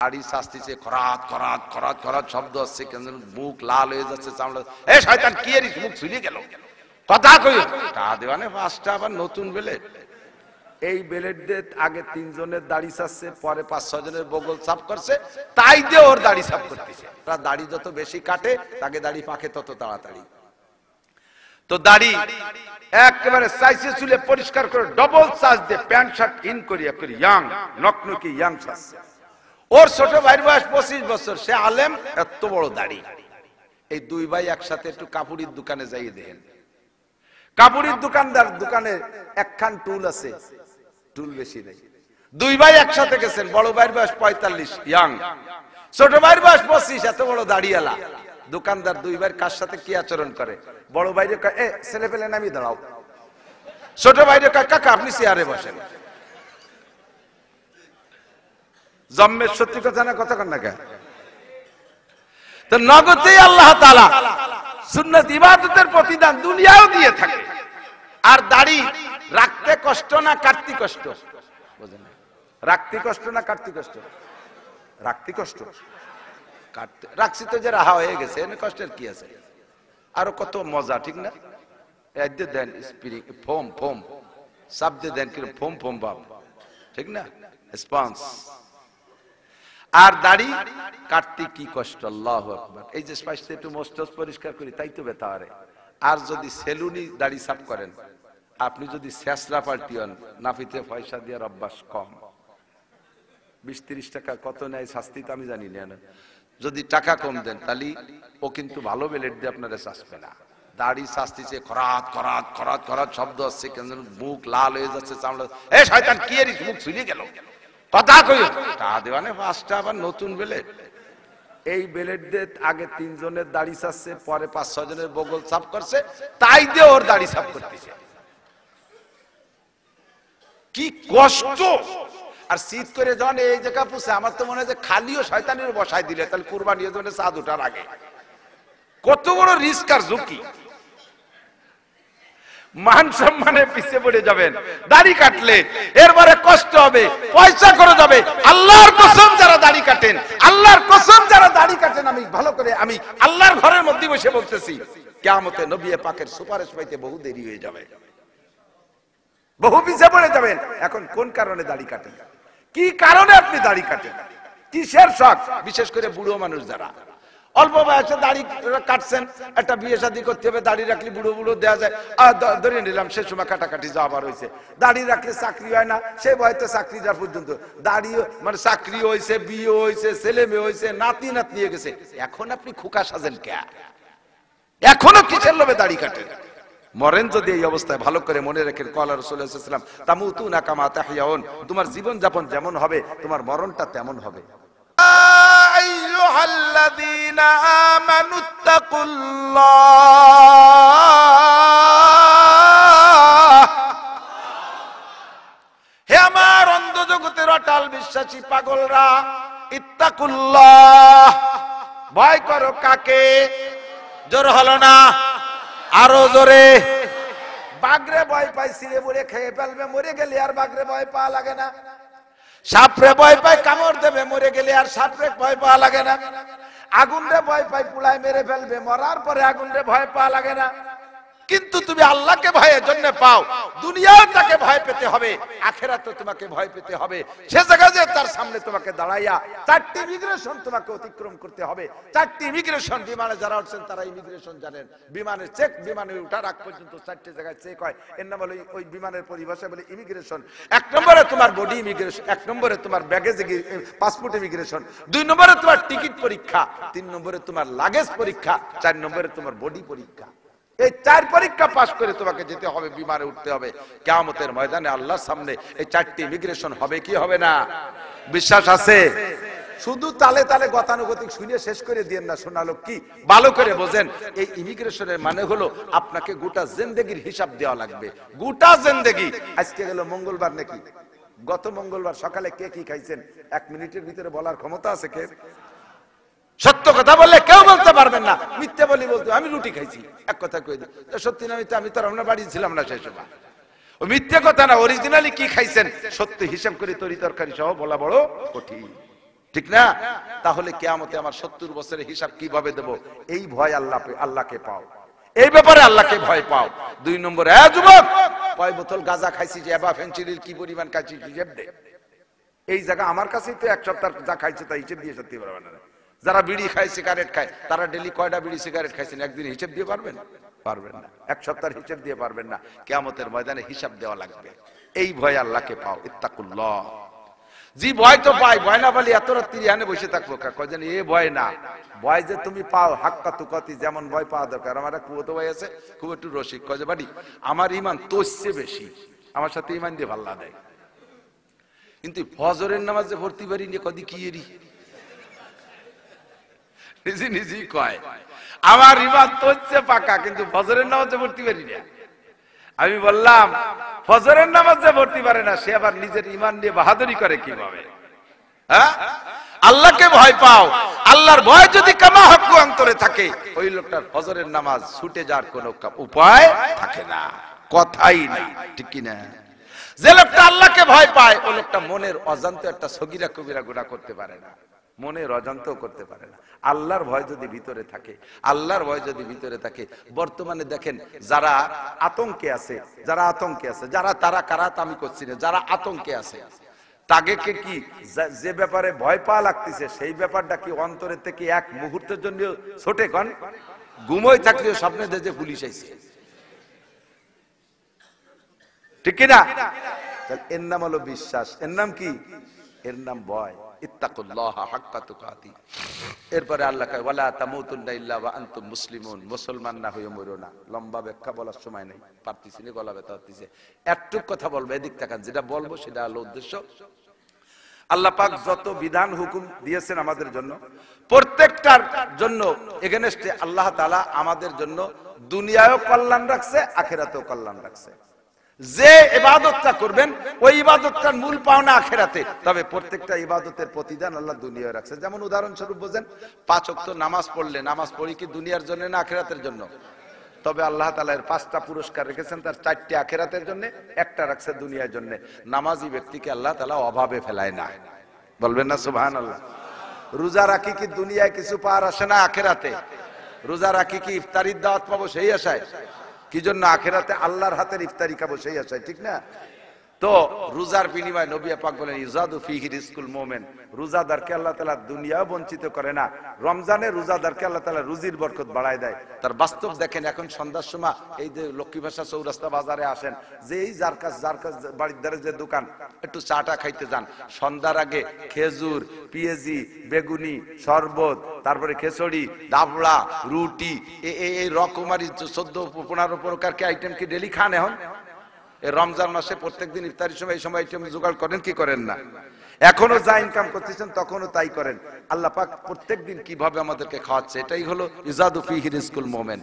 দাড়ি শাস্তিছে খরাত খরাত খরাত খরাত শব্দ আসছে, কেন মুখ লাল হয়ে যাচ্ছে, চামড়া এ শয়তান কি এর মুখ ঝুলিয়ে গেল, কথা কই টা দেওয়ানে পাঁচটা আবার নতুন বেলে। এই বেলেট দিয়ে আগে 3 জনের দাড়ি ছাড়ছে, পরে 5-6 জনের বগল সাফ করছে, তাই দিয়ে ওর দাড়ি সাফ করতেছে। তারা দাড়ি যত বেশি কাটে তাকে দাড়ি পাকে তত তাড়াতাড়ি। তো দাড়ি একেবারে সাইজে চুলে পরিষ্কার করে ডবল চার্জ দিয়ে প্যান্ট শার্ট ইন করিয়া করি ইয়াং নকনকি ইয়াং ছাড়ছে। ওর ছোট ভাইয়ের বয়স 25 বছর, সে আলেম, এত বড় দাড়ি। এই দুই ভাই একসাথে একটু কাপড়ের দোকানে যাইয়ে দেন। কাপড়ের দোকানদার দোকানে একখান টুল আছে, টুল বেশি নেই। দুই ভাই একসাথে গেছেন, বড় ভাইয়ের বয়স 45 ইয়াং, ছোট ভাইয়ের বয়স 25, এত বড় দাড়িওয়ালা। দোকানদার দুই ভাইয়ের কার সাথে কি আচরণ করে? বড় ভাইরে কয় এ ছেলে পেলে নামিয়ে দাঁড়াও। ছোট ভাইরে কয় কাকা আপনি চেয়ারে বসেন। জম্মের সত্যি কথা না, কথা কন না কে? তো নগদেই আল্লাহ তাআলা সুন্নাত ইবাদতের প্রতিদান দুনিয়াও দিয়ে থাকে। আর দাড়ি রাখতে কষ্ট না কাটতে কষ্ট? বুঝেন না, রাখতে কষ্ট না কাটতে কষ্ট? রাখতে কষ্ট, কাটতে রাখছি তো যে রাহা হয়ে গেছে, এনে কষ্টের কি আছে? আরো কত মজা, ঠিক না? এতে দেন স্পিরিং ফোম ফোম শব্দে দেন কি ফোম ফোম বাপ, ঠিক না? স্পঞ্জ। আর দাড়ি কাটতে কি কষ্ট, আল্লাহু আকবার। এই যে স্পষ্ট একটু মস্তক পরিষ্কার করি তাই তো ব্যথা করে। আর যদি সেলুনি দাড়ি সাফ করেন, আপনি যদি শেষরা পাল্টিয়ন, নাফিতে পয়সা দেওয়ার অভ্যাস কম, 20-30 টাকা কত নেয় শাস্তি তো আমি জানি না। যদি টাকা কম দেন তাহলে ও কিন্তু ভালো বেলেট দিয়ে আপনারা শাসবে না। দাড়ি শাস্তিছে খরাত খরাত খরাত খরাত শব্দ আসছে, কেন মুখ লাল হয়ে যাচ্ছে, চামড়া এ শয়তান কি এর মুখ ঝুলিয়ে গেল, কথা কই টা দেওয়ানে পাঁচটা আবার নতুন বেলেট। এই বেলেট দিয়ে আগে 3 জনের দাড়ি ছাড়ছে, পরে 5-6 জনের বগল সাফ করছে, তাই দিয়ে ওর দাড়ি সাফ করতেছে। কি কষ্ট! আর শীত করে যখন এই জায়গা পুষে, আমার তো মনে হয় যে খালিও শয়তানের বসাই দিলে তাহলে কুরবানি জন্য চাঁদ ওঠার আগে। কত বড় রিস্ক আর ঝুঁকি! মান সম্মানে পিছিয়ে পড়ে যাবেন দাড়ি কাটলে, এরপরে কষ্ট হবে, পয়সা করে যাবে। আল্লাহর কসম যারা দাড়ি কাটেন, আল্লাহর কসম যারা দাড়ি কাটেন, আমি ভালো করে আমি আল্লাহর ঘরের মধ্যে বসে বলতেছি, কিয়ামতে নবী পাকের সুপারিশ পাইতে বহু দেরি হয়ে যাবে, বহু পিছিয়ে পড়ে যাবেন। এখন কোন কারণে দাড়ি কাটেন? কি কারণে আপনি দাড়ি কাটেন? কিসের শখ? বিশেষ করে বুড়ো মানুষ যারা অল্প বয়সে দাড়ি কাটছেন, একটা বিয়ে শাদী করতে হবে, দাড়ি রাখলে বুড়ো বুড়ো দেওয়া যায়, ধরে নিলাম সে সময় কাটাকাটি যাবার হয়েছে, দাড়ি রাখলে চাকরি হয় না, সে বয়সে চাকরি যাওয়ার পর্যন্ত দাড়ি মানে চাকরি হয়েছে, বিয়ে হয়েছে, ছেলে মেয়ে হয়েছে, নাতি নাতনি হয়ে গেছে, এখন আপনি খোকা সাজেন কে? এখনো কিসের লোভে দাড়ি কাটেন? মরেন যদি এই অবস্থায়, ভালো করে মনে রাখেন, ক্বালা রাসূলুল্লাহ সাল্লাল্লাহু আলাইহি ওয়াসাল্লাম তামুতুনা কামা তাহইয়াউন, তোমার জীবন যাপন যেমন হবে তোমার মরণটা তেমন হবে। আইয়ুহাল্লাযীনা আমানুত্তাকুল্লাহ, হে আমার অন্ধ জগতের অটাল বিশ্বাসী পাগলরা, ইত্তাকুল্লাহ, ভয় করো কাকে? জোর হলো না, আরো জোরে। বাঘরে ভয় পাই ছিঁড়ে মুড়ে খেয়ে ফেলবে, মরে গেলে আর বাঘরে ভয় পাওয়া লাগে না। সাপরে ভয় পাই কামড় দেবে, মরে গেলে আর সাপরে ভয় পাওয়া লাগে না। আগুনরে ভয় পাই পুড়ায় মেরে ফেলবে, মরার পরে আগুনরে ভয় পাওয়া লাগে না। কিন্তু তুমি আল্লাহকে ভয়ের জন্য পাও, দুনিয়াও তাকে ভয় পেতে হবে, আখিরাতেও তোমাকে ভয় পেতে হবে। সে জায়গায় যে তার সামনে তোমাকে দাঁড়াইয়া 4টি ইমিগ্রেশন তোমাকে অতিক্রম করতে হবে। 4টি ইমিগ্রেশন, বিমানে যারা উঠছেন তারা ইমিগ্রেশন জানেন, বিমানের চেক, বিমানে ওঠার আগ পর্যন্ত 4টি জায়গায় চেক হয়, এর নাম বলে ওই বিমানের পরিভাষায় বলে ইমিগ্রেশন। 1 নম্বরে তোমার বডি ইমিগ্রেশন, 1 নম্বরে তোমার ব্যাগেজ পাসপোর্ট ইমিগ্রেশন, 2 নম্বরে তোমার টিকিট পরীক্ষা, 3 নম্বরে তোমার লাগেজ পরীক্ষা, 4 নম্বরে তোমার বডি পরীক্ষা। এই 4 পরীক্ষা পাস করে তোমাকে যেতে হবে, বিমানে উঠতে হবে। কিয়ামতের ময়দানে আল্লাহর সামনে এই 4টি ইমিগ্রেশন হবে কি হবে না? বিশ্বাস আছে? শুধু তালে তালে গতানুগতিক শুনে শেষ করে দিয়েন না, শোনালো কি ভালো করে বোঝেন। এই ইমিগ্রেশনের মানে হলো আপনাকে গোটা জিন্দেগির হিসাব দেওয়া লাগবে, গোটা জিন্দেগি। আজকে গেল মঙ্গলবার নাকি, গত মঙ্গলবার সকালে কে কি খাইছেন 1 মিনিটের ভিতরে বলার ক্ষমতা আছে কে? সত্য কথা বললে কেউ বলতে পারবেন না, মিথ্যে বলি বলতে আমি রুটি খাইছি, এক কথা কই দিই, সত্যি না মিথ্যে? আমি তো আপনার বাড়ি ছিলাম না সেই সময়। ও মিথ্যে কথা না, অরিজিনালি কি খাইছেন সত্য হিসাব করে তরি তরকারি সহ বলা বড় কঠিন। ঠিক না? তাহলে কিয়ামতে আমার 70 বছরের হিসাব কিভাবে দেব? এই ভয় আল্লাহকে পাও, এই ব্যাপারে আল্লাহকে ভয় পাও। 2 নম্বর, যুবক, কয় বোতল গাঁজা খাইছি, যে এবা ফেন্সিডিল কি পরিমাণ খাইছি হিসাব দে। এই জায়গা আমার কাছেই তো 1 সপ্তাহ যা খাইছে তা হিসেব দিয়ে সত্যি পারবেন না। যারা বিড়ি খায়, সিগারেট খায়, তারা ডেলি কয়টা বিড়ি সিগারেট খাইছেন একদিন হিসেব দিয়ে পারবেন? পারবেন না। 1 সপ্তাহের হিসেব দিয়ে পারবেন না। কিয়ামতের ময়দানে হিসাব দেওয়া লাগবে। এই ভয় আল্লাহকে পাও, ইত্তাকুল্লাহ। জি ভয় তো পাই, ভয় না বলি এত রাত্রি এখানে বসে থাকবো কয় জানি এ ভয় না। ভয় যে তুমি পাও হাক্কা তুকাতি, যেমন ভয় পাওয়া দরকার। আমার এক কুয়তো ভাই আছে, খুব একটু রসিক, কয় যে বাড়ি আমার ইমান তোষছে বেশি, আমার সাথে ইমান দিয়ে ভাল্লা দেয়, কিন্তু ফজরের নামাজে ভর্তি পারি নিয়ে কদি কি এরি নিজে নিজেই কয় আমার ইমান তোষছে পাকা, কিন্তু ফজরের নামাজে ভর্তি পারি না। আমি বললাম ফজরের নামাজে ভর্তি পারে না, সে আবার নিজের ইমান নিয়ে বাহাদুরি করে কিভাবে? হ্যাঁ, আল্লাহকে ভয় পাও। আল্লাহর ভয় যদি কামা হক অন্তরে থাকে, ওই লোকটার ফজরের নামাজ ছুটে যাওয়ার কোনো উপায় থাকে না, কথাই নাই, ঠিক কি না? যে লোকটা আল্লাহকে ভয় পায়, ওই লোকটা মনের অজান্তে একটা সগীরা কবিরা গুনাহ করতে পারে না, মনের অজান্তেও করতে পারে না। আল্লাহর ভয় যদি ভিতরে থাকে, আল্লাহর ভয় যদি ভিতরে থাকে, বর্তমানে দেখেন যারা আতঙ্কে আছে, যারা তারা কারাত আমি করছি না, যারা আতঙ্কে আছে, তাদেরকে কি যে ব্যাপারে ভয় পাওয়া লাগতেছে, সেই ব্যাপারটা কি অন্তরের থেকে এক মুহূর্তের জন্য ছোটে কন? ঘুমোয় থাকলেও স্বপ্নে দেখে পুলিশ আইছে, ঠিক না? এর নাম হলো বিশ্বাস। এর নাম কি? এর নাম ভয়। ইত্তাকুল্লাহ হাক্কা তুকাতি। এরপরে আল্লাহ কয় ওয়ালা তামুতুন্না ইল্লা ওয়া আনতুম মুসলিমুন, মুসলমান না হয়ে মরো না। লম্বা ব্যাখ্যা বলার সময় নেই, পারতেছি না, গলা ব্যথা হচ্ছে। একটু কথা বলবো, এদিক তাকান, যেটা বলবো সেটা হলো উদ্দেশ্য। আল্লাহ পাক যত বিধান হুকুম দিয়েছেন আমাদের জন্য, প্রত্যেকটার জন্য এগেনস্টে আল্লাহ তাআলা আমাদের জন্য দুনিয়ায়ও কল্যাণ রাখছে, আখিরাতেও কল্যাণ রাখছে। যে ইবাদতটা করবেন ওই ইবাদতটার মূল পাওনা আখিরাতে, তবে প্রত্যেকটা ইবাদতের প্রতিদান আল্লাহ দুনিয়ায় রাখছে। যেমন উদাহরণস্বরূপ বোঝেন, 5 ওয়াক্ত নামাজ পড়লে, নামাজ পড়ি কি দুনিয়ার জন্য না আখিরাতের জন্য? তবে আল্লাহ তাআলা এর 5টা পুরস্কার রেখেছেন, তার 4টে আখিরাতের জন্য, একটা রাখছে দুনিয়ার জন্য। নামাজি ব্যক্তিকে আল্লাহ তাআলা অভাবে ফেলায় না, বলবেন না সুবহানাল্লাহ? রোজা রাখি কি দুনিয়ায় কিছু পাওয়ার আসে না আখিরাতে? রোজা রাখি কি ইফতারির দাওয়াত পাবো সেই আশায়? কি জন্য? আখিরাতে আল্লাহর হাতের ইফতারি খাবো সেই আশায়, ঠিক না? তো রোজার বিনিময়ে নবী পাক বলেন ইজাদু ফিহি রিজকুল মুমিন, রোজাদারকে আল্লাহ তাআলা দুনিয়াও বঞ্চিত করে না, রমজানে রোজাদারকে আল্লাহ তাআলা রুজির বরকত বাড়ায় দেয়। তার বাস্তব দেখেন, এখন সন্ধ্যার সময় এই যে লক্ষ্মী ভাষা চৌরাস্তা বাজারে আসেন, যে এই যার কাছ বাড়ির ধারে যে দোকান, একটু চাটা খাইতে যান, সন্ধ্যার আগে খেজুর, পেঁয়াজি, বেগুনি, শরবত, তারপরে খিচুড়ি, ডাবড়া, রুটি, এই রকমারি 14-15 প্রকার কি আইটেম কি ডেলি খান? এখন এই রমজান মাসে প্রত্যেকদিন ইফতারির সময় এই সময় আইটেম জোগাড় করেন কি করেন না? এখনো যা ইনকাম করতেছেন তখনও তাই করেন। আল্লাহ পাক প্রত্যেকদিন কিভাবে আমাদেরকে খাওয়াচ্ছে, এটাই হলো ইজাদু ফিহি রিজকুল মুমিন।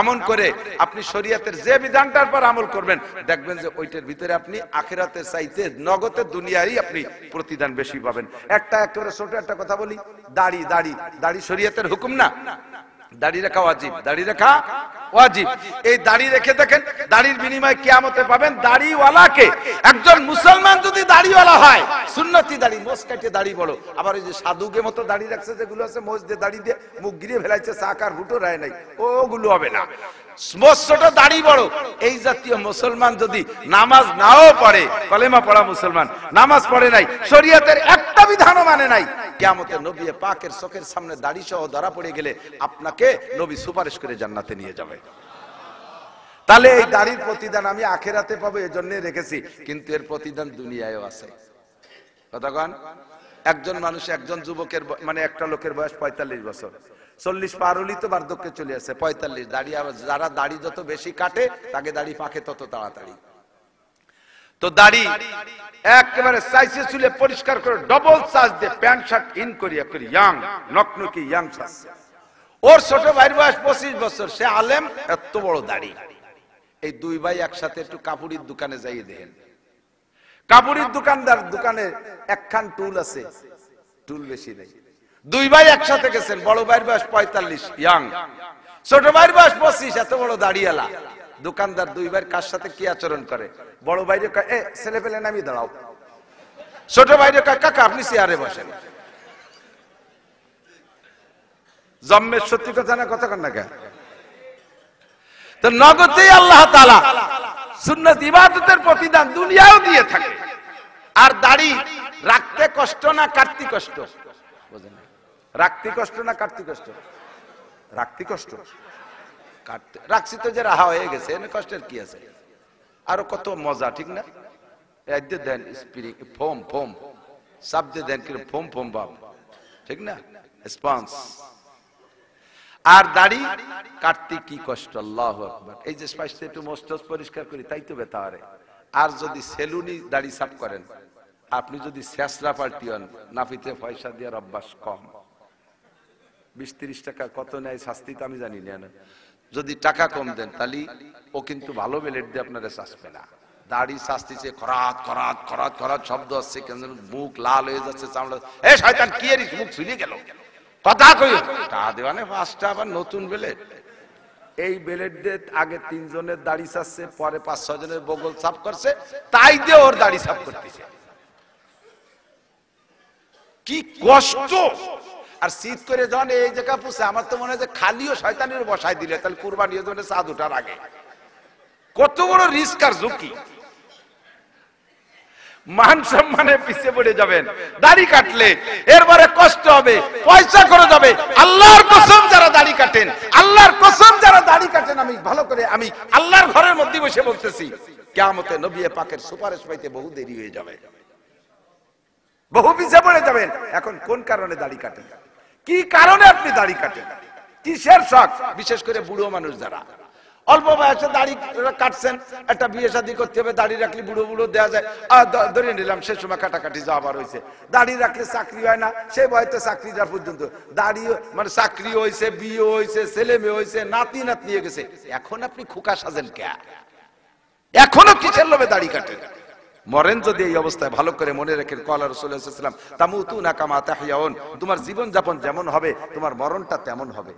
এমন করে আপনি শরীয়তের যে বিধানটার পর আমল করবেন, দেখবেন যে ওইটার ভিতরে আপনি আখিরাতের চাইতে নগদের দুনিয়ারই আপনি প্রতিদান বেশি পাবেন। একেবারে ছোট একটা কথা বলি, দাড়ি শরীয়তের হুকুম না? দাড়ি রাখা ওয়াজিব, দাড়ি রাখা ওয়াজিব। এই দাড়ি রেখে দেখেন, দাড়ির বিনিময়ে কিয়ামতে পাবেন দাড়িওয়ালাকে। একজন মুসলমান যদি দাড়িওয়ালা হয়, সুন্নতি দাড়ি, মোজ কাটে দাড়ি বড়, আবার ওই যে সাধুকে মতো দাড়ি রাখছে যেগুলো আছে, মোজ দিয়ে দাড়ি দিয়ে মুখ গিরিয়ে ফেলাইছে, চাকার ফুটো রায় নাই, ওগুলো হবে না। মোজ ছোট দাড়ি বড়, এই জাতীয় মুসলমান যদি নামাজ নাও পড়ে, কলেমা পড়া মুসলমান, নামাজ পড়ে নাই, শরীয়তের একটা বিধানও মানে নাই, কিয়ামতে নবী পাকের চোখের সামনে দাড়ি সহ ধরা পড়ে গেলে আপনাকে নবী সুপারিশ করে জান্নাতে নিয়ে যাবে। তাহলে এই দাড়ির প্রতিদান আমি আখিরাতে পাবো, এজন্য রেখেছি, কিন্তু এর প্রতিদান দুনিয়ায়ও আছে। কতক্ষণ? একজন মানুষ, একজন যুবকের মানে একটা লোকের বয়স 45 বছর, 40 পার হলি তো বার্ধক্যে চলে আসে, 45 দাড়ি। যারা দাড়ি যত বেশি কাটে তাকে দাড়ি পাকে তত তাড়াতাড়ি। তো দাড়ি একেবারে সাইজে চুলে পরিষ্কার করে ডবল চার্জ দিয়ে প্যান্ট শার্ট ইন করিয়া করি, ইয়াং নকনকি ইয়াং চার্জ। ওর ছোট ভাইয়ের বয়স 25 বছর, সে আলেম, এত বড় দাড়ি। এই দুই ভাই একসাথে একটু কাপড়ের দোকানে যাইয়ে দেখেন, কাপড়ের দোকানে একখান টুল আছে, টুল বেশি নেই। দুই ভাই একসাথে গেছেন, বড় ভাইয়ের বয়স 45 ইয়াং, ছোট ভাইয়ের বয়স 25, এত বড় দাড়িওয়ালা। দোকানদার দুই ভাইয়ের কার সাথে কি আচরণ করে? বড় ভাইরে কয়, এ ছেলে পেলে নামি দাঁড়াও। ছোট ভাইরে কয়, কাকা আপনি চেয়ারে বসেন। জম্মের সত্যি কথা না, কথা কন না কে? তো নগদেই আল্লাহ তাআলা সুন্নাত ইবাদতের প্রতিদান দুনিয়াও দিয়ে থাকে। আর দাড়ি রাখতে কষ্ট না কাটতে কষ্ট? বুঝেন? রাখতে কষ্ট না কাটতে কষ্ট? রাখতে কষ্ট। কাটতে রাখছি তো যে রাহা হয়ে গেছে, এনে কষ্টের কি আছে? আরো কত মজা, ঠিক না? এতে দেন স্পিরিং ফোম ফোম শব্দে দেন কি ফোম ফোম বাপ, ঠিক না? স্পঞ্জ। আর দাড়ি কাটতে কি কষ্ট, আল্লাহু আকবার। এই যে স্পাইসে একটু মস্তক পরিষ্কার করি তাই তো ব্যথা হয়। আর যদি সেলুনি দাড়ি সাফ করেন, আপনি যদি শেষরা পাল্টি হন, নাফিতে পয়সা দেওয়ার অভ্যাস কম, 20-30 টাকা কত নেয় শাস্তি তো আমি জানি না। যদি টাকা কম দেন তাহলে ও কিন্তু ভালো বেলেট দিয়ে আপনারা শাসবে না। দাড়ি শাস্তিছে, খরাত খরাত খরাত খরাত শব্দ আসছে, কেন মুখ লাল হয়ে যাচ্ছে, চামড়া এ শয়তান কি এর মুখ ছুঁয়ে গেল, কথা কই তা দেওয়ানে 5টা আবার নতুন বেলেট। এই বেলেট দিয়ে আগে 3 জনের দাড়ি ছাড়ছে, পরে 5-6 জনের বগল সাফ করছে, তাই দিয়ে ওর দাড়ি সাফ করতেছে। কি কষ্ট! আর শীত করে যখন এই জায়গা পুষে, আমার তো মনে হয় যে খালিও শয়তানের বসায় দিলে তাহলে কুরবানি জন্য চাঁদ ওঠার আগে কত বড় রিস্ক আর ঝুঁকি। মান সম্মানে পিছিয়ে পড়ে যাবেন দাড়ি কাটলে, এরপরে কষ্ট হবে, পয়সা করে যাবে। আল্লাহর কসম যারা দাড়ি কাটেন, আল্লাহর কসম যারা দাড়ি কাটেন, আমি ভালো করে আমি আল্লাহর ঘরের মধ্যে বসে বলতেছি, কিয়ামতে নবী পাকের সুপারিশ পাইতে বহু দেরি হয়ে যাবে, বহু পিছিয়ে পড়ে যাবেন। এখন কোন কারণে দাড়ি কাটেন? কি কারণে আপনি দাড়ি কাটেন? কিসের শখ? বিশেষ করে বুড়ো মানুষ যারা অল্প বয়সে দাড়ি কাটছেন, একটা বিয়ে শাদী করতে হবে, দাড়ি রাখলে বুড়ো বুড়ো দেওয়া যায়, ধরে নিলাম সে সময় কাটাকাটি যাওয়ার হয়েছে, দাড়ি রাখলে চাকরি হয় না, সেই বয়সে চাকরি যাওয়া পর্যন্ত দাড়ি মানে চাকরি হয়েছে, বিয়ে হয়েছে, ছেলে মেয়ে হয়েছে, নাতি নাতনি নিয়ে গেছে, এখন আপনি খোকা সাজেন কে? এখনো কিসের লোভে দাড়ি কাটেন? মরেন যদি এই অবস্থায়, ভালো করে মনে রাখেন, ক্বালা রাসূলুল্লাহ সাল্লাল্লাহু আলাইহি ওয়াসাল্লাম তামুতুনা কামা তাহইয়াউন, তোমার জীবন যাপন যেমন হবে তোমার মরণটা তেমন হবে।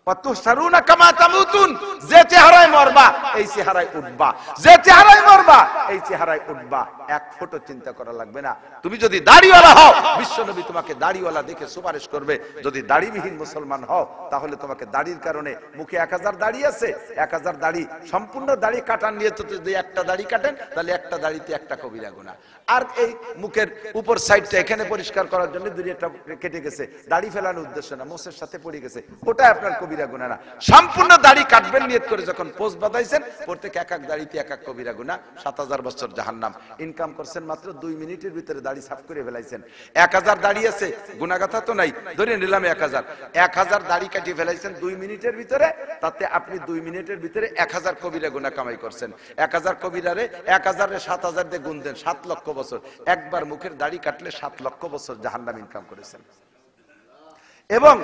ওয়াতুহশারুনা কামা তামুতুন, যে চেহারায় মরবা এই চেহারায় উঠবা, যে চেহারায় মরবা এই চেহারায় উঠবা। এক ফোঁটা চিন্তা করা লাগবে না। তুমি যদি দাড়িওয়ালা হও, বিশ্বনবী তোমাকে দাড়িওয়ালা দেখে সুপারিশ করবে। যদি দাড়িবিহীন মুসলমান হও, তাহলে তোমাকে দাড়ির কারণে, মুখে 1000 দাড়ি আছে, 1000 দাড়ি সম্পূর্ণ দাড়ি কাটার নিয়ে তো যদি একটা দাড়ি কাটেন, তাহলে একটা দাড়িতে একটা কবিরা গুনাহ। আর এই মুখের উপর সাইডটা এখানে পরিষ্কার করার জন্য দুইটা কেটে গেছে, দাড়ি ফেলানোর উদ্দেশ্য না, মোছের সাথে পড়ে গেছে, ওটা আপনার কবিরা গুনাহ না। সম্পূর্ণ দাড়ি কাটবেন নিয়ত করে যখন পোস্ট বাঁধাইছেন, প্রত্যেক এক এক দাড়িতে এক এক কবিরা গুনাহ, 7000 বছর জাহান্নাম। ইনকাম করছেন মাত্র 2 মিনিটের ভিতরে দাড়ি সাফ করে ফেলাইছেন। 1000 দাড়ি আছে, গুনাহগাথা তো নাই, ধরে নিলাম 1000 দাড়ি কাটিয়ে ফেলাইছেন 2 মিনিটের ভিতরে, তাতে আপনি 2 মিনিটের ভিতরে 1000 কবিরা গুনাহ কামাই করছেন। 1000 কবিরারে 1000 7000 দিয়ে গুণ দেন, 7 লক্ষ বছর। একবার মুখের দাড়ি কাটলে 7 লক্ষ বছর জাহান্নাম ইনকাম করেছেন। এবং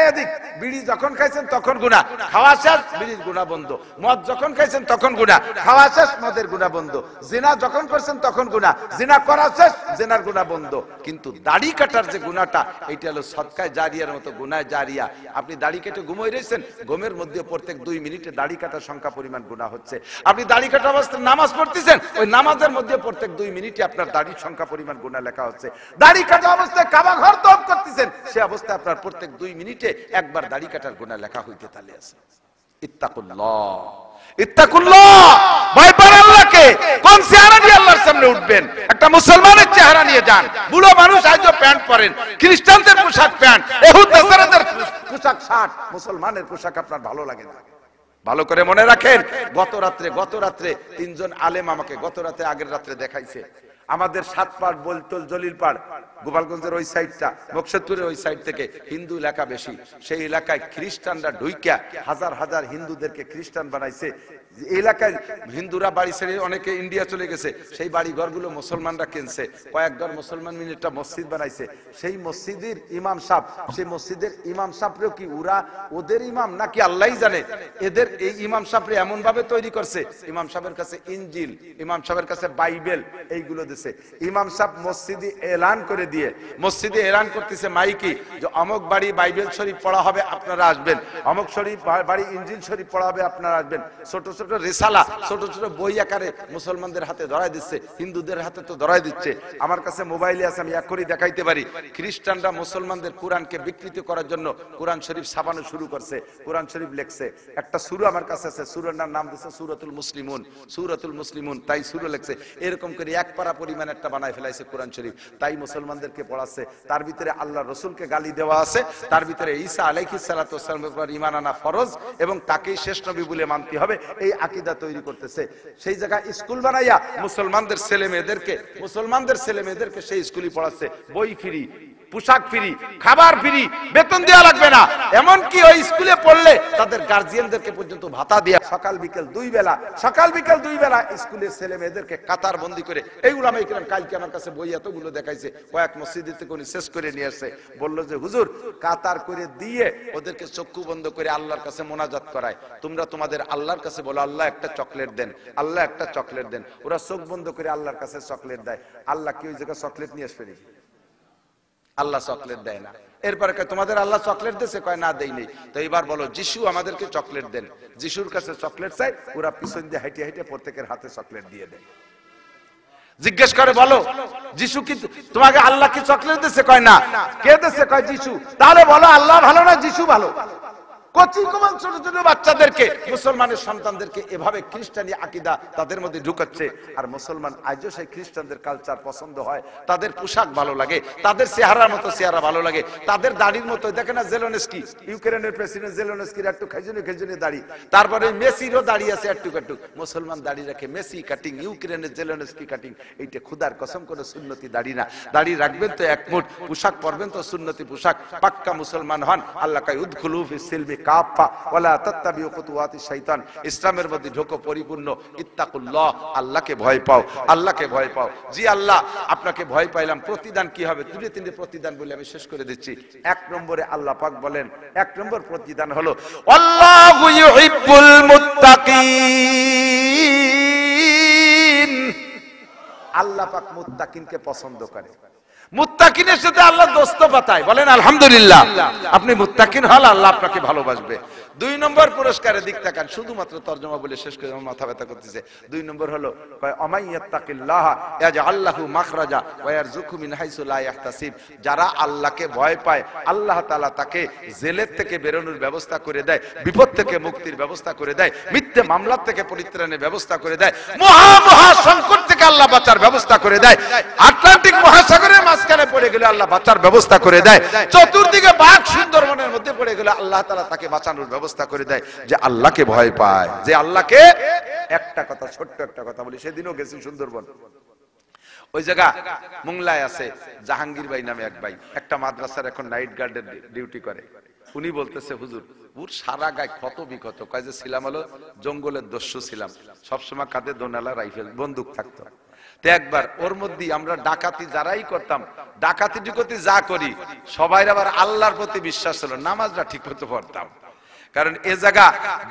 এদিক বিড়ি যখন খাইছেন তখন গুনাহ, খাওয়া শেষ বিড়ির গুনাহ বন্ধ। মদ যখন খাইছেন তখন গুনাহ, খাওয়া শেষ মদের গুনাহ বন্ধ। জিনা যখন করছেন তখন গুনাহ, জিনা করা শেষ জিনার গুনাহ বন্ধ। কিন্তু দাড়ি কাটার যে গুনাহটা, এটা হলো সদকায়ে জারিয়ার মতো গুনাহ জারিয়া। আপনি দাড়ি কেটে ঘুমিয়ে রয়েছেন, ঘুমের মধ্যে প্রত্যেক 2 মিনিটে দাড়ি কাটার সংখ্যা পরিমাণ গুনাহ হচ্ছে। আপনি দাড়ি কাটা অবস্থায় নামাজ পড়তেছেন, ওই নামাজের মধ্যে প্রত্যেক 2 মিনিটে আপনার দাড়ির সংখ্যা পরিমাণ গুনাহ লেখা হচ্ছে। দাড়ি কাটা অবস্থায় কাবা ঘর তওয়াফ করতেছেন, সে অবস্থায় আপনার প্রত্যেক 2 মিনিটে একবার দাড়ি কাটার গুনাহ লেখা হইতে তালে আছে। ইত্তাকুল্লাহ, ইত্তাকুল্লাহ, ভয় পান আল্লাহকে। কোন চেহারা নিয়ে আল্লাহর সামনে উঠবেন? একটা মুসলমানের চেহারা নিয়ে যান। বুড়ো মানুষ আজও প্যান্ট পরেন, খ্রিস্টানদের পোশাক প্যান্ট, ইহুদ নাসারাদের পোশাক শার্ট, মুসলমানের পোশাক আপনার ভালো লাগে না। ভালো করে মনে রাখেন, গত রাত্রে 3 জন আলেম আমাকে গত রাতে আগের রাত্রে দেখাইছে। আমাদের 7 পাড় বলতল জলিলপাড়, গোপালগঞ্জের ওই সাইডটা, বক্সেরপুরের ওই সাইড থেকে হিন্দু এলাকা বেশি। সেই এলাকায় খ্রিস্টানরা ঢুইকা হাজার হাজার হিন্দুদেরকে খ্রিস্টান বানাইছে। এলাকায় হিন্দুরা বাড়ি ছেড়ে অনেকে ইন্ডিয়া চলে গেছে, সেই বাড়ি ঘরগুলো মুসলমানরা কিনছে। কয়েক ঘর মুসলমান মিলে একটা মসজিদ বানাইছে। সেই মসজিদের ইমাম সাহেব, সেই মসজিদের ইমাম সাহেবরেও কি ওদের ইমাম নাকি আল্লাহই জানে। এদের এই ইমাম সাহেবরে এমন ভাবে তৈরি করছে, ইমাম সাহেবের কাছে ইনজিল, ইমাম সাহেবের কাছে বাইবেল, এইগুলো দিছে। ইমাম সাহেব মসজিদে এলান করে দিয়ে, মসজিদে এলান করতেছে মাইকি, যে অমুক বাড়ি বাইবেল শরীফ পড়া হবে, আপনারা আসবেন। অমুক শরীফ বাড়ি ইনজিল শরীফ পড়া হবে, আপনারা আসবেন। ছোট ছোট ছোট রিসালা, ছোট ছোট বই আকারে মুসলমানদের হাতে ধরাই দিচ্ছে, হিন্দুদের হাতে তো ধরাই দিচ্ছে। আমার কাছে মোবাইলে আছে, আমি এক করে দেখাইতে পারি। খ্রিস্টানরা মুসলমানদের কোরআনকে বিকৃত করার জন্য কোরআন শরীফ ছাপানো শুরু করছে, কোরআন শরীফ লেখছে। একটা সূরা আমার কাছে আছে, সূরার নাম দিচ্ছে সূরাতুল মুসলিমুন, সূরাতুল মুসলিমুন, তাই সূরা লেখছে। এরকম করে এক পারা পরিমাণ একটা বানায় ফেলাইছে কোরআন শরীফ, তাই মুসলমানদেরকে পড়াচ্ছে। তার ভিতরে আল্লাহ রসুলকে গালি দেওয়া আছে, তার ভিতরে ঈসা আলাইহিস সালাতু ওয়াস সালামের উপর ঈমান আনা ফরজ এবং তাকেই শেষ নবী বলে মানতে হবে, এই আকীদা তৈরি করতেছে। সেই জায়গায় স্কুল বানাইয়া মুসলমানদের ছেলে মেয়েদেরকে সেই স্কুলই পড়াচ্ছে, বই ফ্রি, পোশাক ফ্রি, খাবার ফ্রি, বেতন দেওয়া লাগবে না। এমনকি ওই স্কুলে পড়লে তাদের গার্জিয়ানদেরকে পর্যন্ত ভাতা দেয়া, সকাল বিকেল দুই বেলা স্কুলের ছেলে মেয়েদেরকে কাতার বন্দি করে। এই উলামা ইকরাম কালকে আমার কাছে বই এতগুলো দেখাইছে, কয়েক মসজিদ থেকে উনি শেষ করে নিয়ে আসছে, বললো যে হুজুর কাতার করে দিয়ে ওদেরকে চক্ষু বন্ধ করে আল্লাহর কাছে মোনাজাত করায়, তোমরা তোমাদের আল্লাহর কাছে বলো আল্লাহ একটা চকলেট দেন, আল্লাহ একটা চকলেট দেন। ওরা চোখ বন্ধ করে আল্লাহর কাছে চকলেট দেয়। আল্লাহ কি ওই জায়গায় চকলেট নিয়ে আসবে? আল্লাহ চকলেট দেয় না। এরপরে তোমাদের আল্লাহ চকলেট দিয়েছে? কয় না দেয়নি। তো এবার বলো যিশু আমাদেরকে চকলেট দেন, যিশুর কাছে চকলেট চাই, ওরা পিছন দিয়ে হাইটে হাইটে প্রত্যেকের হাতে চকলেট দিয়ে দেয়। জিজ্ঞেস করে বলো যিশু কি তোমাকে আল্লাহ কি চকলেট দিয়েছে? কয় না। কে দিয়েছে? কয় যিশু। তাহলে বলো আল্লাহ ভালো না যিশু ভালো? কচি কোমল ছোট ছোট বাচ্চাদেরকে, মুসলমানের সন্তানদেরকে এভাবে খ্রিস্টানি আকীদা তাদের মধ্যে ঢুকাচ্ছে। আর মুসলমান আজও সেই খ্রিস্টানদের কালচার পছন্দ হয়, তাদের পোশাক ভালো লাগে, তাদের চেহারার মতো চেহারা ভালো লাগে, তাদের দাড়ির মতো। দেখে না জেলেনস্কি, ইউক্রেনের প্রেসিডেন্ট জেলেনস্কির একটু খেজুনি দাড়ি, তারপরে মেসিরও দাড়ি আছে একটু। মুসলমান দাড়ি রাখে, মেসি কাটিং, ইউক্রেনের জেলেনস্কি কাটিং। এইটা খুদার কসম কোনো সুন্নতি দাড়ি না। দাড়ি রাখবেন তো একমুট, পোশাক পরবেন তো সুন্নতি পোশাক, পাক্কা মুসলমান হন। আল্লাহ কাই উদখুলু ফিস সিলমি কাফা ওয়ালা তাত্তাবিউ খুতুওয়াতিশ শাইতান। ইসলামের মধ্যে ঢোকো পরিপূর্ণ। ইত্তাকুল্লাহ, আল্লাহকে ভয় পাও, আল্লাহকে ভয় পাও। জি আল্লাহ আপনাকে ভয় পাইলাম, প্রতিদান কি হবে? দুটো তিনটে প্রতিদান বলে আমি শেষ করে দিচ্ছি। এক নম্বরে আল্লাহ পাক বলেন, এক নম্বর প্রতিদান হলো আল্লাহু ইউহিব্বুল মুত্তাকিন। আল্লাহ পাক মুত্তাকিনকে পছন্দ করে। মুত্তাকিনের সাথে আল্লাহ দোস্ত পাতায়। বলেন আলহামদুলিল্লাহ। আপনি মুত্তাকিন হলে আল্লাহ আপনাকে ভালোবাসবে। দুই নম্বর পুরস্কারের দিক তাকান, শুধুমাত্র তরজমা বলে শেষ করে আমার মাথা ব্যথা করতেছে। দুই নম্বর হলো আমাইয়াত্তাকিল্লাহ ইয়াজআল লাহু মাখরাজা ওয়া ইয়ারযুকহু মিন হাইসু লা ইয়াহতাসিব। যারা আল্লাহকে ভয় পায় আল্লাহ তাআলা তাকে জেলের থেকে বেরোনোর ব্যবস্থা করে দেয়, বিপদ থেকে মুক্তির ব্যবস্থা করে দেয়, মিথ্যে মামলা থেকে পরিত্রাণের ব্যবস্থা করে দেয়, মহা সংকট থেকে আল্লাহ বাঁচার ব্যবস্থা করে দেয়, আটলান্টিক মহাসাগরের মাঝখানে পড়ে গেলে আল্লাহ বাঁচার ব্যবস্থা করে দেয়, চতুর্দিকে বাঘ সুন্দরবনের মধ্যে পড়ে গেলে আল্লাহ তাআলা তাকে বাঁচানোর ব্যবস্থা করে দেয়। যে আল্লাহকে ভয় পায়, যে আল্লাহকে, একটা কথা, ছোট্ট একটা কথা বলি, সেদিনও গেছি সুন্দরবন। ওই জায়গা মোংলায় আছে জাহাঙ্গীর ভাই নামে এক ভাই, একটা মাদ্রাসার এখন নাইট গার্ডের ডিউটি করে। উনি বলতেছে হুজুর ওর সারা গায়ে ক্ষত বিক্ষত, কয় যে ছিলাম হলো জঙ্গলের দস্যু ছিলাম, সবসময় কাঁধে দোনালা রাইফেল বন্দুক থাকতো। তো একবার ওর মধ্যে আমরা ডাকাতি যারাই করতাম, ডাকাতি ডুকতি যা করি সবাই আবার আল্লাহর প্রতি বিশ্বাস ছিল, নামাজটা ঠিক মতো পড়তাম। কারণ এ জায়গা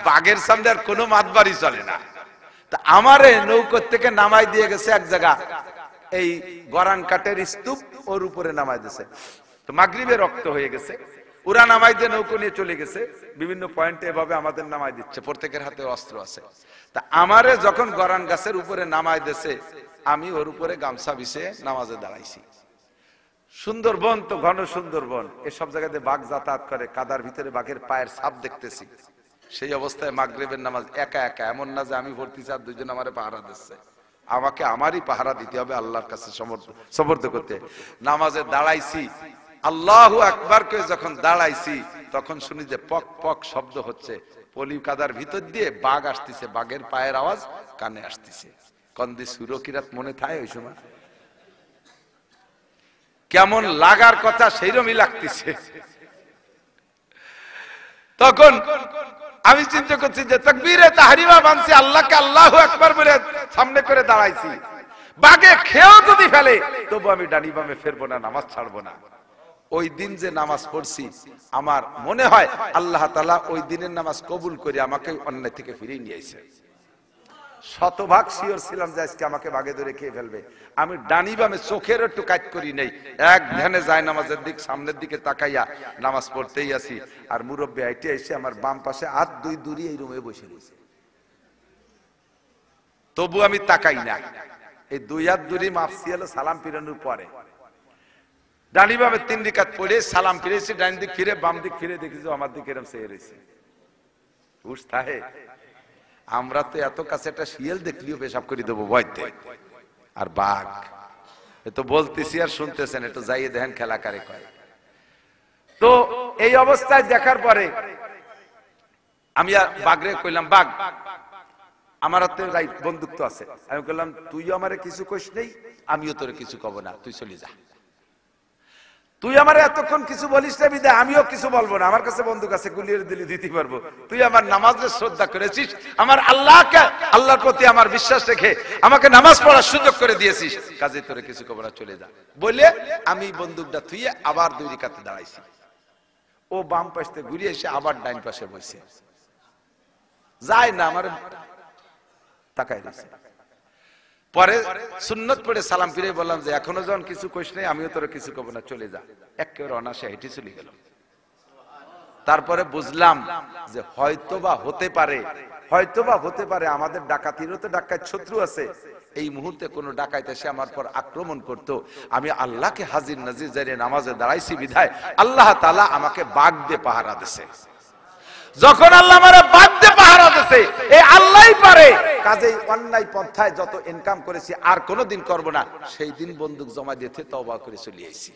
বাঘের সামনে আর কোনো মাতবাড়ি চলে না। তা আমারে নৌকো থেকে নামাই দিয়ে গেছে এক জায়গা, এই গরান কাঠের স্তূপ, ওর উপরে নামাই দিয়েছে। তো মাগরিবে রক্ত হয়ে গেছে, ওরা নামাই দিয়ে নৌকো নিয়ে চলে গেছে বিভিন্ন পয়েন্টে, এভাবে আমাদের নামাই দিচ্ছে, প্রত্যেকের হাতে অস্ত্র আছে। তা আমারে যখন গরান গাছের উপরে নামাই দিয়েছে, আমি ওর উপরে গামছা বিছিয়ে নামাজে দাঁড়াইছি। সুন্দরবন তো ঘন সুন্দরবন, এসব জায়গাতে বাঘ যাতায়াত করে, কাদার ভিতরে বাঘের পায়ের ছাপ দেখতেছি। সেই অবস্থায় মাগরিবের নামাজ একা একা, এমন না যে আমি ভর্তি আর দুইজন আমারে পাহারা দিচ্ছে, আমাকে আমারই পাহারা দিতে হবে, আল্লাহর কাছে সমর্থ করতে। নামাজে দাঁড়াইছি, আল্লাহু আকবার কে যখন দাঁড়াইছি, তখন শুনি যে পক পক শব্দ হচ্ছে, পলি কাদার ভিতর দিয়ে বাঘ আসতেছে, বাঘের পায়ের আওয়াজ কানে আসতেছে। কন্দি সুরকিরাত মনে থাকে ওই সময় কেমন লাগার কথা সেইরকমই লাগতেছে। তখন আমি চিন্তা করছি যে তাকবীরে তাহরিমা বানছি, আল্লাহকে আল্লাহু আকবার বলে সামনে করে দাঁড়াইছি, বাঘে খেয়েও যদি ফেলে তবু আমি ডানি বামে ফেরবো না, নামাজ ছাড়বো না। ওই দিন যে নামাজ পড়ছি, আমার মনে হয় আল্লাহ তাআলা ওই দিনের নামাজ কবুল করে আমাকে অন্যায় থেকে ফিরিয়ে নিয়ে আইছে। শতভাগ শিওর ছিলাম যে আজকে আমাকে বাঘে ধরে খেয়ে ফেলবে। আমি ডানি বামে চোখের একটু কাজ করি নাই, এক ধ্যানে যায় নামাজের দিক, সামনের দিকে তাকাইয়া নামাজ পড়তেই আছি। আর মুরব্বী আইটে এসে আমার বাম পাশে হাত দুই দূরে এই রুমে বসে রয়েছে। তবু আমি তাকাই না। এই 2 হাত দূরে মাপছি হলো সালাম ফিরানোর পরে। ডানি বামে 3 রাকাত পড়ে সালাম ফিরেছি, ডান দিক ফিরে বাম দিক ফিরে দেখি যে আমার দিকে এরকম চেয়ে রয়েছে। বুঝতে আমরা তো এত কাছে একটা শিয়াল দেখলিও পেশাব করে দেবো ভয়তে, আর বাঘ এ তো বলতেছি আর শুনতেছেন, একটু যাইয়ে দেখেন খেলা কারে কয়। তো এই অবস্থায় দেখার পরে আমি আর বাঘরে কইলাম, বাঘ আমার হাতে বন্দুক তো আছে, আমি বললাম তুইও আমারে কিছু কইস নেই, আমিও তোরে কিছু কব না, তুই চলে যা। তুই আমার এতক্ষণ কিছু বলিস না বিদে আমিও কিছু বলবো না, আমার কাছে বন্দুক আছে, গুলিয়ে দিলে দিতে পারবো। তুই আমার নামাজের শ্রদ্ধা করেছিস, আমার আল্লাহকে, আল্লাহর প্রতি আমার বিশ্বাস রেখে আমাকে নামাজ পড়ার সুযোগ করে দিয়েছিস, কাজে তোরে কিছু কব না, চলে যা বলে আমি বন্দুকটা থুয়ে আবার 2 রাকাতে দাঁড়াইছি। ও বাম পাশে ঘুরে এসে আবার ডাইন পাশে বসে যায় না, আমার তাকাই দিয়েছে। পরে সুন্নত পড়ে সালাম ফিরে বললাম যে এখনো যখন কিছু কইস নাই, আমিও তোর কিছু কব না, চলে যা। একেবারে অনাসে হেঁটে চলে গেল। তারপরে বুঝলাম যে হয়তোবা হতে পারে আমাদের ডাকাতিরও তো ডাকাত শত্রু আছে, এই মুহূর্তে কোন ডাকাত এসে আমার পর আক্রমণ করত, আমি আল্লাহকে হাজির নাজির জানিয়ে নামাজে দাঁড়াইছি বিধায় আল্লাহ তাআলা আমাকে বাঘ দিয়ে পাহারা দিয়েছে। যখন আল্লাহ আমারে বাঘ দিয়ে পাহারা দিয়েছে, এই আল্লাহই পারে, কাজেই অন্যায় পন্থায় যত ইনকাম করেছি আর কোনোদিন করব না, সেই দিন বন্দুক জমা দিতে তওবা করে চলে আইছি।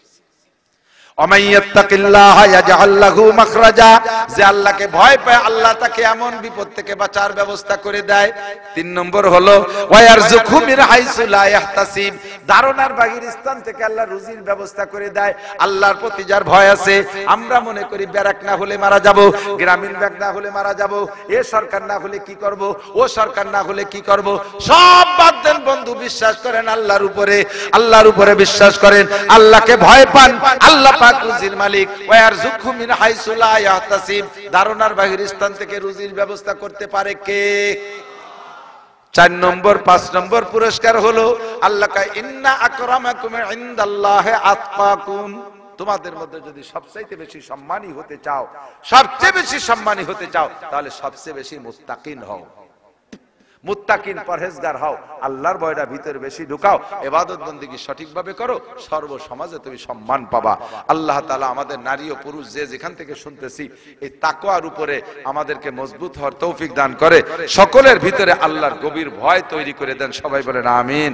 যে আল্লাহকে ভয় পায় আল্লাহ তাকে এমন বিপদ থেকে বাঁচার ব্যবস্থা করে দেয়। 3 নম্বর হলো ওয়ারযুকহু মিন হাইসু লা ইহতাসিব, ধারণার বাহির স্থান থেকে আল্লাহ রুজির ব্যবস্থা করে দেয়। আল্লাহর প্রতি যার ভয় আছে, আমরা মনে করি ব্যারাক না হলে মারা যাব, গ্রামীণ ব্যাংক না হলে মারা যাব, এ সরকার না হলে কি করব, ও সরকার না হলে কি করব, সব বাদ দেন বন্ধু, বিশ্বাস করেন আল্লাহর উপরে, আল্লাহর উপরে বিশ্বাস করেন, আল্লাহকে ভয় পান, আল্লাহ রুজির মালিক। ওয়ারযুকহু মিন হাইসু লা ইহতাসিব, ধারণার বাহির স্থান থেকে রুজির ব্যবস্থা করতে পারে কে? 4 নম্বর 5 নম্বর পুরস্কার হলো আল্লাহ কয় ইন্না আকরামাকুম ইনদাল্লাহি আতকাকুম, তোমাদের মধ্যে যদি সবচেয়ে বেশি সম্মানী হতে চাও, সবচেয়ে বেশি সম্মানী হতে চাও, তাহলে সবচেয়ে বেশি মুত্তাকিন হও, মুত্তাকিন পরহেজগার হও, আল্লাহর ভয়টা ভিতরে বেশি ঢুকাও, ইবাদত বন্দেগী সঠিকভাবে করো, সর্ব সমাজে তুমি সম্মান পাবা। আল্লাহ তাআলা আমাদের নারী ও পুরুষ যে যেখান থেকে শুনতেছি এই তাকওয়ার উপরে আমাদেরকে মজবুত হওয়ার তৌফিক দান করে, সকলের ভিতরে আল্লাহর গভীর ভয় তৈরি করে দেন। সবাই বলেন আমিন।